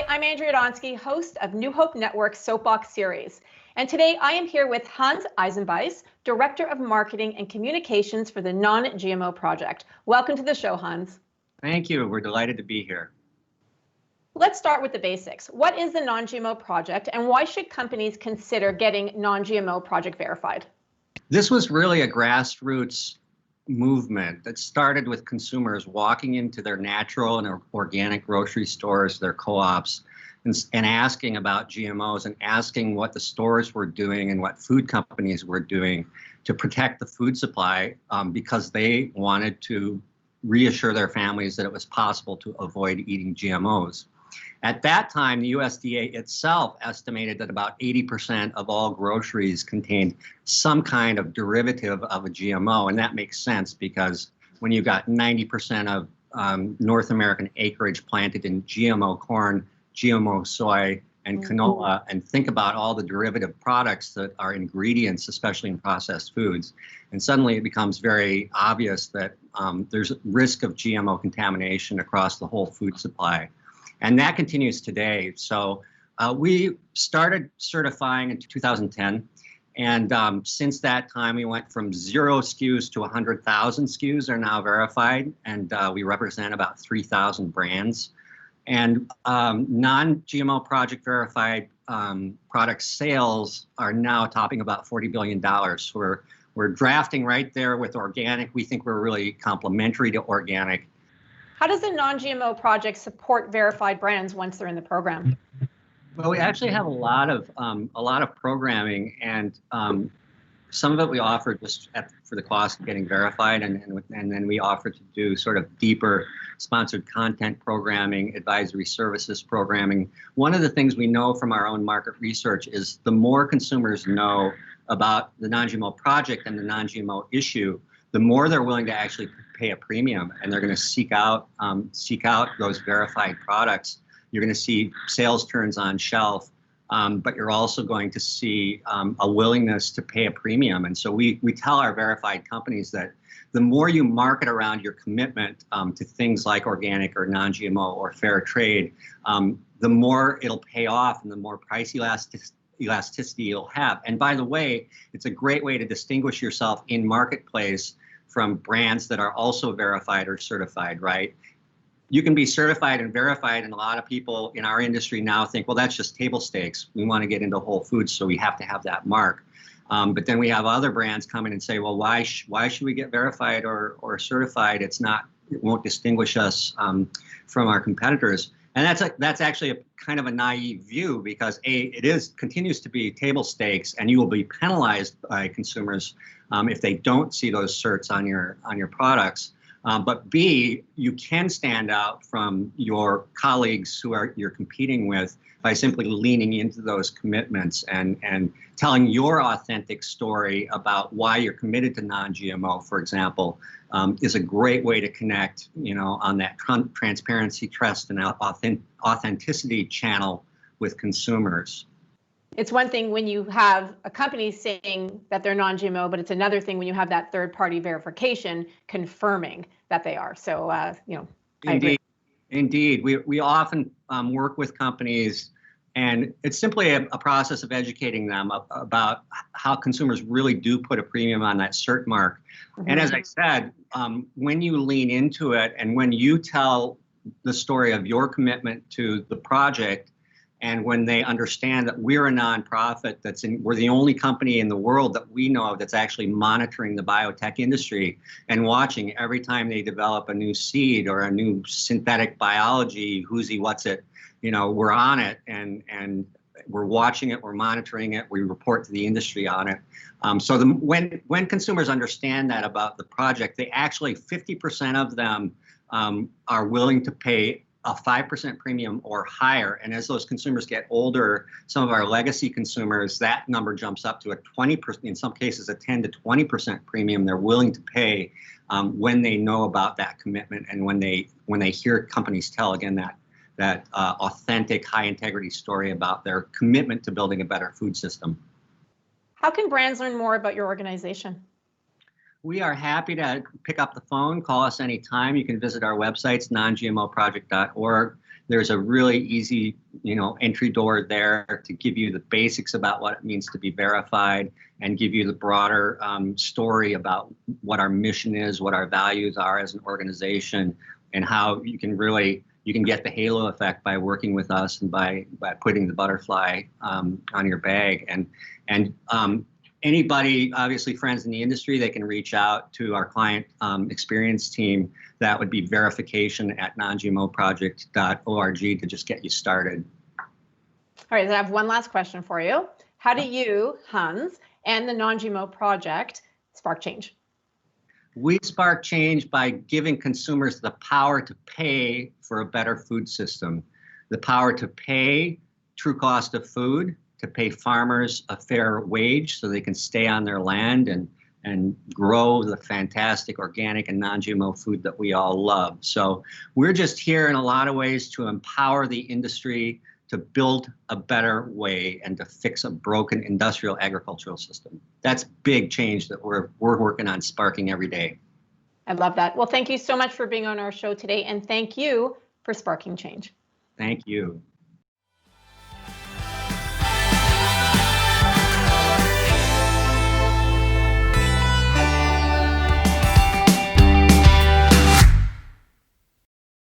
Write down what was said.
Hi, I'm Andrea Donsky, host of New Hope Network's Soapbox series. And today I am here with Hans Eisenbeis, Director of Marketing and Communications for the Non-GMO Project. Welcome to the show, Hans. Thank you. We're delighted to be here. Let's start with the basics. What is the Non-GMO Project and why should companies consider getting Non-GMO Project verified? This was really a grassroots movement that started with consumers walking into their natural and organic grocery stores, their co-ops, and asking about GMOs and asking what the stores were doing and what food companies were doing to protect the food supply because they wanted to reassure their families that it was possible to avoid eating GMOs. At that time, the USDA itself estimated that about 80% of all groceries contained some kind of derivative of a GMO, and that makes sense because when you've got 90% of North American acreage planted in GMO corn, GMO soy, and canola, and think about all the derivative products that are ingredients, especially in processed foods, and suddenly it becomes very obvious that there's a risk of GMO contamination across the whole food supply. And that continues today. So we started certifying in 2010. And since that time, we went from 0 SKUs to 100,000 SKUs are now verified. And we represent about 3,000 brands. And non-GMO Project Verified product sales are now topping about $40 billion. We're drafting right there with organic. We think we're really complementary to organic. How does the Non-GMO Project support verified brands once they're in the program? Well, we actually have a lot of programming, and some of it we offer just for the cost of getting verified, and then we offer to do sort of deeper sponsored content programming, advisory services programming. One of the things we know from our own market research is the more consumers know about the Non-GMO Project and the non-GMO issue, the more they're willing to actually pay a premium, and they're going to seek out those verified products. You're going to see sales turns on shelf, but you're also going to see a willingness to pay a premium. And so we tell our verified companies that the more you market around your commitment to things like organic or non-GMO or fair trade, the more it'll pay off and the more price elasticity you'll have. And by the way, it's a great way to distinguish yourself in marketplace from brands that are also verified or certified, right? You can be certified and verified, and a lot of people in our industry now think, well, that's just table stakes. We want to get into Whole Foods, so we have to have that mark. But then we have other brands come in and say, well, why should we get verified or certified? It won't distinguish us from our competitors. And that's actually a kind of a naive view because it continues to be table stakes, and you will be penalized by consumers if they don't see those certs on your products. But B, you can stand out from your colleagues who you're competing with by simply leaning into those commitments and telling your authentic story about why you're committed to non-GMO, for example, is a great way to connect, on that transparency, trust, and authenticity channel with consumers. It's one thing when you have a company saying that they're non-GMO, but it's another thing when you have that third-party verification confirming that they are. So, I agree. Indeed. We often work with companies, and it's simply a process of educating them about how consumers really do put a premium on that cert mark. Mm-hmm. And as I said, when you lean into it and when you tell the story of your commitment to the project, and when they understand that we're a nonprofit we're the only company in the world that we know of that's actually monitoring the biotech industry and watching every time they develop a new seed or a new synthetic biology, who's what's it, we're on it and we're watching it, we're monitoring it, we report to the industry on it. So when consumers understand that about the project, they actually 50% of them are willing to pay a 5% premium or higher. And as those consumers get older, some of our legacy consumers, that number jumps up to a 20%, in some cases a 10 to 20% premium they're willing to pay when they know about that commitment and when they hear companies tell, again, that authentic, high integrity story about their commitment to building a better food system. How can brands learn more about your organization? We are happy to pick up the phone, call us anytime. You can visit our websites, nongmoproject.org. There's a really easy, entry door there to give you the basics about what it means to be verified and give you the broader story about what our mission is, what our values are as an organization, and how you can get the halo effect by working with us and by putting the butterfly on your bag. And anybody, obviously friends in the industry, they can reach out to our client experience team. That would be verification@nongmoproject.org to just get you started. All right, so I have one last question for you. How do you, Hans, and the Non-GMO Project spark change? We spark change by giving consumers the power to pay for a better food system, the power to pay true cost of food, to pay farmers a fair wage so they can stay on their land and grow the fantastic organic and non-GMO food that we all love. So we're just here in a lot of ways to empower the industry to build a better way and to fix a broken industrial agricultural system. That's big change that we're working on sparking every day. I love that. Well, thank you so much for being on our show today, and thank you for sparking change. Thank you.